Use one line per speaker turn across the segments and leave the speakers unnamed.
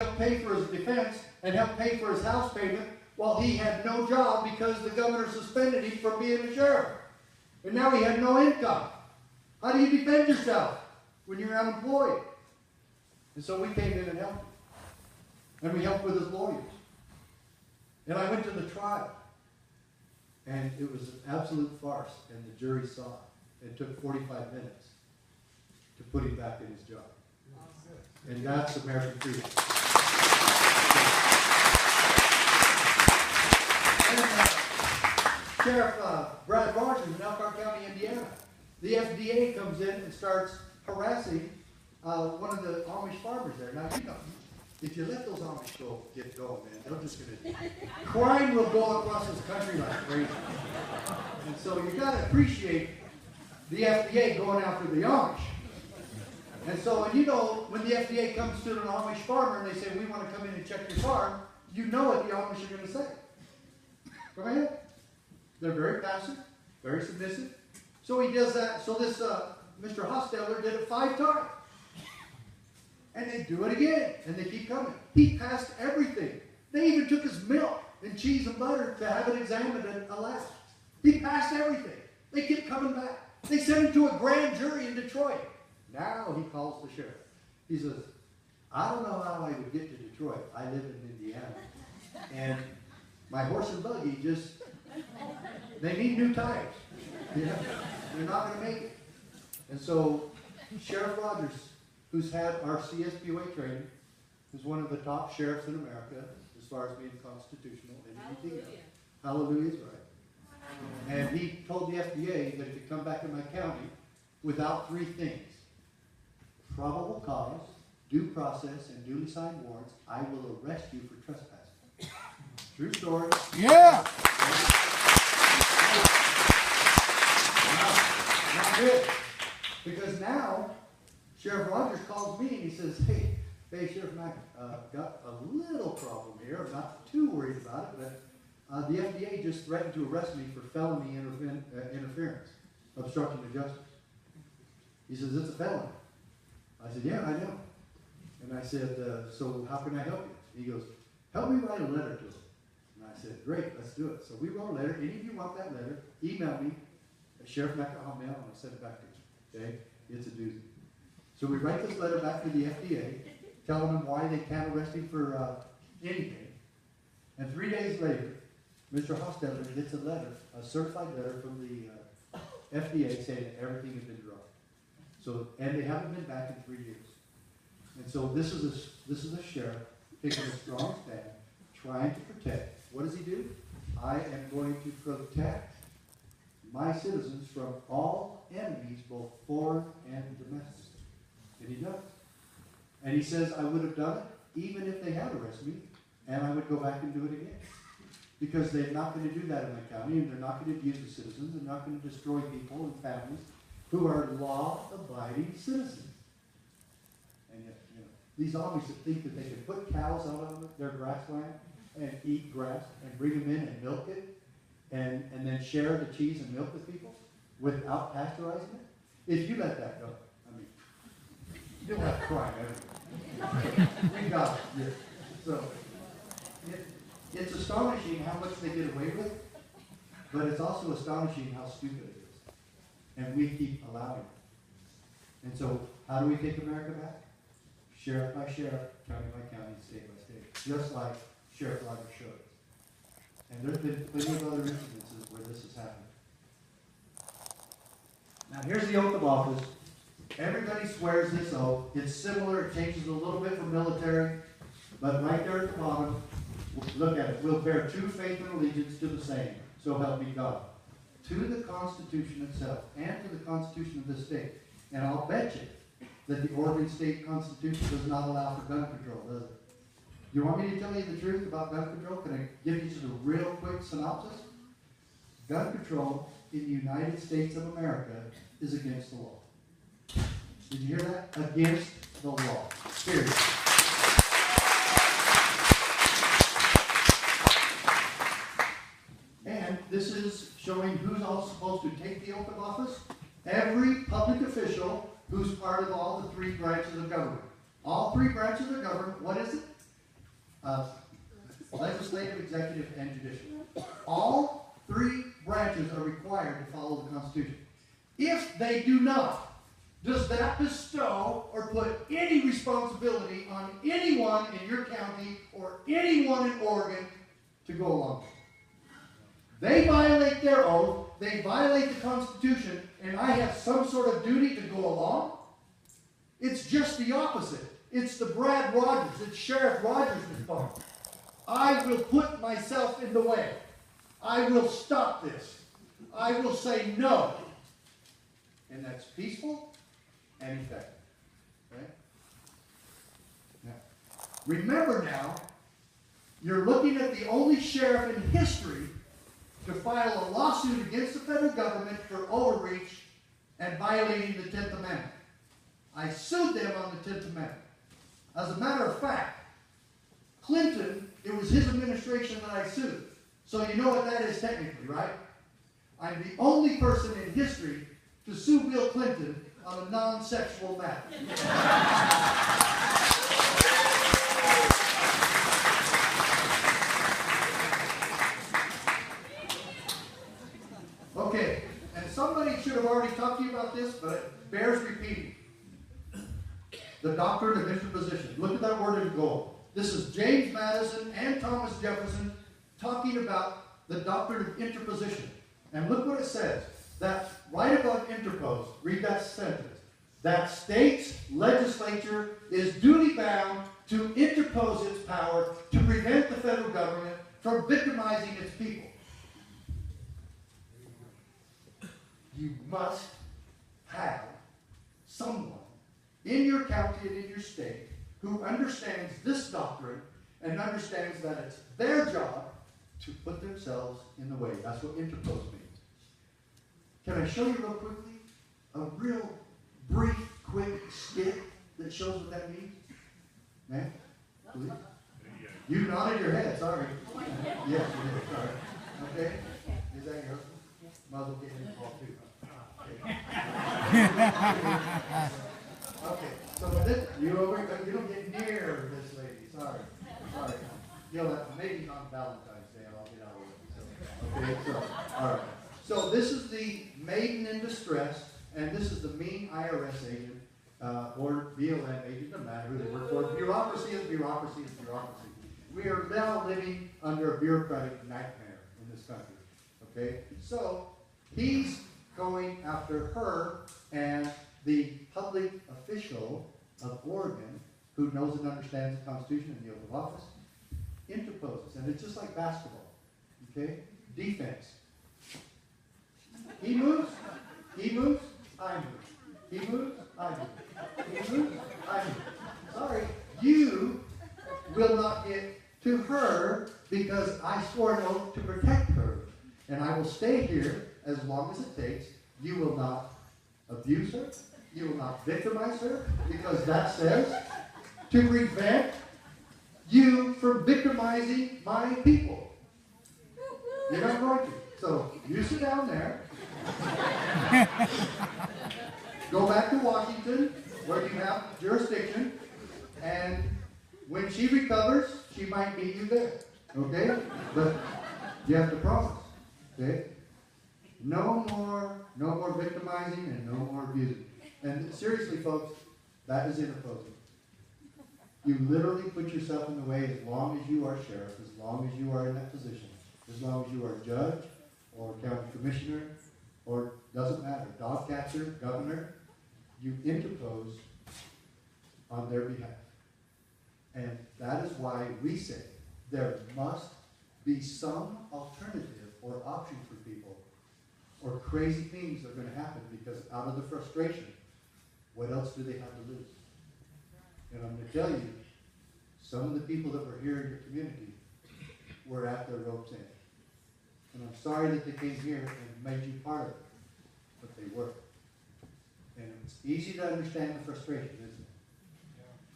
helped pay for his defense and helped pay for his house payment while he had no job because the governor suspended him from being a sheriff. And now he had no income. How do you defend yourself when you're unemployed? And so we came in and helped him. And we helped with his lawyers. And I went to the trial. And it was an absolute farce. And the jury saw it. It took 45 minutes to put him back in his job. And that's American freedom. And, Sheriff Brad Rogers in Elkhart County, Indiana, the FDA comes in and starts harassing one of the Amish farmers there. Now, you know, if you let those Amish get going, man, they're just going to... Crime will go across this country like crazy. And so you got to appreciate the FDA going after the Amish. And so, and you know, when the FDA comes to an Amish farmer and they say, we want to come in and check your farm, you know what the Amish are going to say. Go ahead. They're very passive, very submissive. So he does that. So this Mr. Hosteller did it 5 times. And they do it again, and they keep coming. He passed everything. They even took his milk and cheese and butter to have it examined at a lab. He passed everything. They kept coming back. They sent him to a grand jury in Detroit. Now he calls the sheriff. He says, I don't know how I would get to Detroit. I live in Indiana. And my horse and buggy just, they need new tires. You know? They're not going to make it. And so Sheriff Rogers, who's had our CSPOA training, is one of the top sheriffs in America as far as being constitutional and anything else. Hallelujah is right. And he told the FDA that if you come back in my county without 3 things, probable cause, due process, and duly signed warrants, I will arrest you for trespassing. True story.
Yeah.
Not good. Because now, Sheriff Rogers calls me and he says, hey Sheriff Mack, got a little problem here. I'm not too worried about it, but the FDA just threatened to arrest me for felony interference, obstructing the justice. He says, it's a felony. I said, yeah, I know. And I said, so how can I help you? He goes, help me write a letter to him. And I said, great, let's do it. So we wrote a letter. Any of you want that letter, email me at sheriffmack.hotmail, and I'll send it back to you. Okay? It's a doozy. So we write this letter back to the FDA, telling them why they can't arrest him for anything. And 3 days later, Mr. Hosteller gets a letter, a certified letter from the FDA saying that everything has been dropped. So, and they haven't been back in 3 years. And so this is a sheriff taking a strong stand, trying to protect. What does he do? I am going to protect my citizens from all enemies, both foreign and domestic. And he does. And he says, I would have done it even if they had arrested me, and I would go back and do it again. Because they're not going to do that in my county, and they're not going to abuse the citizens, they're not going to destroy people and families who are law-abiding citizens. And yet, you know, these Amish that think that they can put cows out on their grassland and eat grass and bring them in and milk it, and then share the cheese and milk with people without pasteurizing it. If you let that go, I mean, you'll have crime everywhere. We got it. Yeah. So it's astonishing how much they get away with, but it's also astonishing how stupid it is. And we keep allowing it. And so, how do we take America back? Sheriff by sheriff, county by county, state by state. Just like Sheriff Rogers showed us. And there's been plenty of other incidences where this has happened. Now, here's the oath of office. Everybody swears this oath. It's similar. It changes a little bit from military. But right there at the bottom, look at it. We'll bear true faith and allegiance to the same. So help me God. To the Constitution itself and to the Constitution of this state. And I'll bet you that the Oregon State Constitution does not allow for gun control, does it? You want me to tell you the truth about gun control? Can I give you just a real quick synopsis? Gun control in the United States of America is against the law. Did you hear that? Against the law. Period. And this is showing who's all supposed to take the oath of office. Every public official who's part of all the 3 branches of government. All 3 branches of government, what is it? legislative, executive, and judicial. All three branches are required to follow the Constitution. If they do not, does that bestow or put any responsibility on anyone in your county or anyone in Oregon to go along with it? They violate their oath, they violate the Constitution, and I have some sort of duty to go along? It's just the opposite. It's the Brad Rogers, it's Sheriff Rogers' response. I will put myself in the way. I will stop this. I will say no. And that's peaceful and effective. Okay? Now, remember now, you're looking at the only sheriff in history to file a lawsuit against the federal government for overreach and violating the 10th Amendment. I sued them on the 10th Amendment. As a matter of fact, Clinton, it was his administration that I sued. So you know what that is technically, right? I'm the only person in history to sue Bill Clinton on a non-sexual matter. Okay, and somebody should have already talked to you about this, but it bears repeating. The doctrine of interposition. Look at that word in gold. This is James Madison and Thomas Jefferson talking about the doctrine of interposition. And look what it says. That's right above interpose. Read that sentence. That state's legislature is duty bound to interpose its power to prevent the federal government from victimizing its people. You must have someone in your county and in your state who understands this doctrine and understands that it's their job to put themselves in the way. That's what interpose means. Can I show you real quickly a real brief, quick skit that shows what that means? Man, please. You nodded your head, sorry. Yes, you did, sorry. Okay? Is that your husband? Might as well get him involved too. Okay, so this, you don't get near this lady. Sorry. You'll have maybe on Valentine's Day, and I'll get out of it. So, okay, so all right. So this is the maiden in distress, and this is the mean IRS agent or BLM agent, no matter who they work for. Bureaucracy is bureaucracy is bureaucracy. We are now living under a bureaucratic nightmare in this country. Okay, so he's going after her and the public official of Oregon, who knows and understands the Constitution and the oath of office, interposes. And it's just like basketball. Okay? Defense. He moves, I move. He moves, I move. He moves, I move. Sorry, you will not get to her because I swore an oath to protect her. And I will stay here as long as it takes. You will not abuse her. You will not victimize her, because that says to prevent you from victimizing my people. You're not going to. So you sit down there. Go back to Washington, where you have jurisdiction, and when she recovers, she might meet you there. Okay? But you have to promise. Okay? No more victimizing and no more abusing. And seriously, folks, that is interposing. You literally put yourself in the way as long as you are sheriff, as long as you are in that position, as long as you are judge or county commissioner, or doesn't matter, dog catcher, governor, you interpose on their behalf. And that is why we say there must be some alternative or option for people, or crazy things are going to happen, because out of the frustration, what else do they have to lose? And I'm going to tell you, some of the people that were here in your community were at their rope's end. And I'm sorry that they came here and made you part of it, but they were. And it's easy to understand the frustration, isn't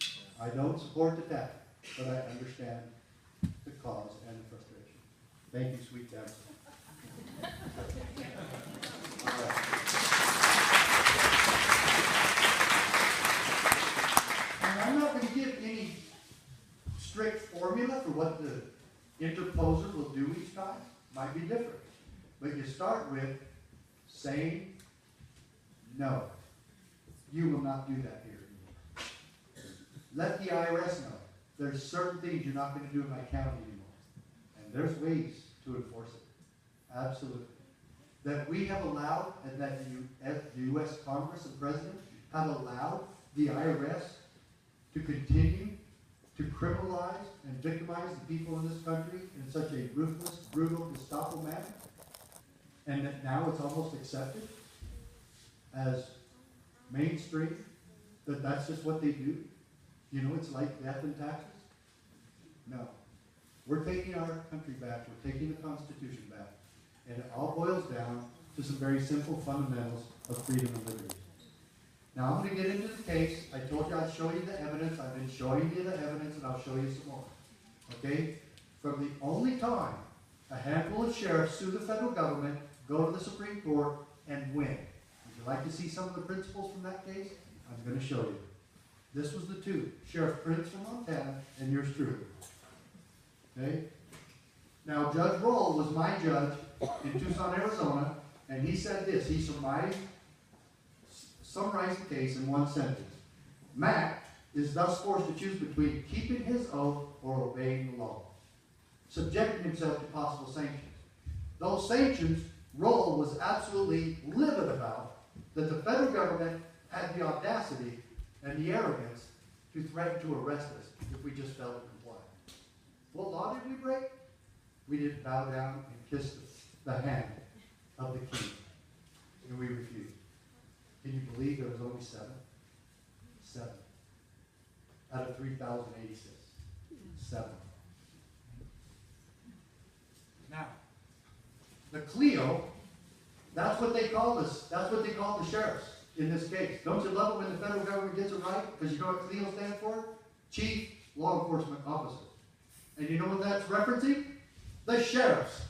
it? I don't support the tactic, but I understand the cause and the frustration. Thank you, sweet dad. All right. And I'm not going to give any strict formula for what the interposer will do each time might be different. But you start with saying, no, you will not do that here anymore. Let the IRS know there's certain things you're not going to do in my county anymore. And there's ways to enforce it. Absolutely. That we have allowed, and that the U.S. Congress and President have allowed the IRS to continue to criminalize and victimize the people in this country in such a ruthless, brutal, Gestapo manner, and that now it's almost accepted as mainstream, that that's just what they do. You know, it's like death and taxes. No. We're taking our country back. We're taking the Constitution back. And it all boils down to some very simple fundamentals of freedom and liberty. Now I'm going to get into the case. I told you I'd show you the evidence. I've been showing you the evidence, and I'll show you some more. Okay? From the only time a handful of sheriffs sue the federal government, go to the Supreme Court, and win. Would you like to see some of the principles from that case? I'm going to show you. This was the two. Sheriff Prince from Montana, and yours truly. Okay? Now, Judge Roll was my judge in Tucson, Arizona, and he said this. He summarized the case in one sentence. Mack is thus forced to choose between keeping his oath or obeying the law, subjecting himself to possible sanctions. Those sanctions, Roll was absolutely livid about, that the federal government had the audacity and the arrogance to threaten to arrest us if we just failed to comply. What law did we break? We didn't bow down and kiss the hand of the king. And we refused. Can you believe there was only 7? 7. Out of 3,086. 7. Now, the Clio, that's what they call us. That's what they call the sheriffs in this case. Don't you love it when the federal government gets it right? Because you know what Clio stands for? Chief Law Enforcement Officer. And you know what that's referencing? The sheriffs.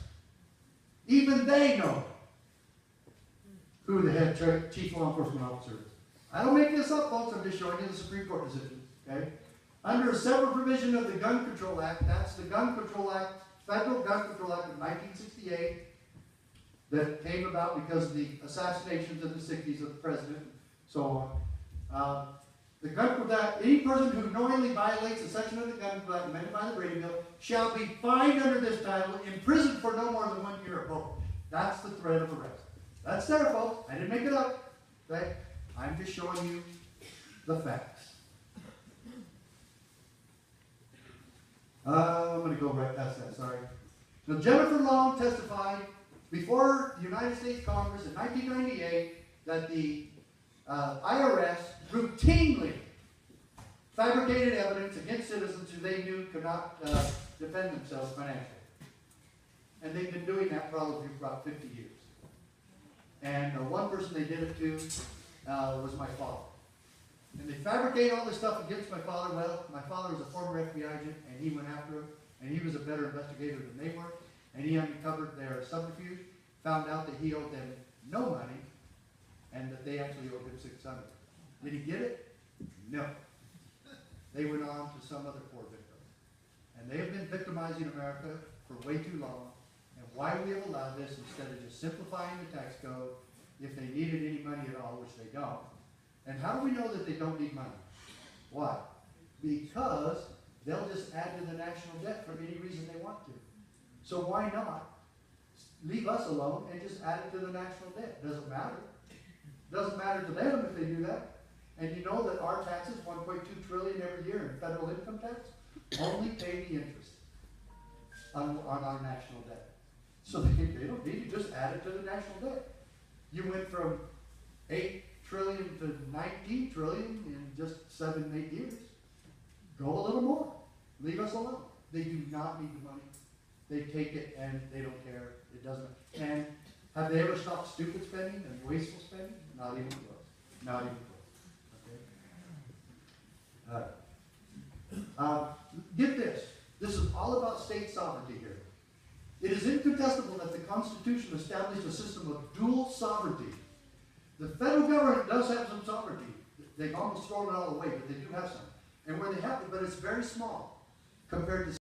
Even they know who the head chief law enforcement officer is. I don't make this up, folks. I'm just showing you the Supreme Court decision. Okay? Under a separate provision of the Gun Control Act, that's the Gun Control Act, Federal Gun Control Act of 1968, that came about because of the assassinations in the 60s of the president, and so on. The Gun Control Act, any person who knowingly violates a section of the Gun Control Act amended by the Brady Bill shall be fined under this title, imprisoned for no more than 1 year or both. That's the threat of arrest. That's there, folks. I didn't make it up. Okay? I'm just showing you the facts. I'm going to go right past that, sorry. Now, Jennifer Long testified before the United States Congress in 1998 that the IRS routinely fabricated evidence against citizens who they knew could not defend themselves financially. And they've been doing that probably for about 50 years. And one person they did it to was my father. And they fabricate all this stuff against my father. Well, my father was a former FBI agent, and he went after him, and he was a better investigator than they were, and he uncovered their subterfuge, found out that he owed them no money, and that they actually owed him $600. Did he get it? No. They went on to some other poor victim. And they have been victimizing America for way too long. And why we have allowed this instead of just simplifying the tax code if they needed any money at all, which they don't. And how do we know that they don't need money? Why? Because they'll just add to the national debt for any reason they want to. So why not leave us alone and just add it to the national debt? Doesn't matter. Doesn't matter to them if they do that. And you know that our taxes, $1.2 trillion every year in federal income tax, only pay the interest on our national debt. So they don't need to just add it to the national debt. You went from 8 trillion to 19 trillion in just 7, 8 years. Go a little more. Leave us alone. They do not need the money. They take it and they don't care. It doesn't. And have they ever stopped stupid spending and wasteful spending? Not even close. Not even close. Okay. All right. Get this. This is all about state sovereignty here. It is incontestable that the Constitution established a system of dual sovereignty. The federal government does have some sovereignty. They've almost thrown it all away, but they do have some. And where they have it, but it's very small. compared to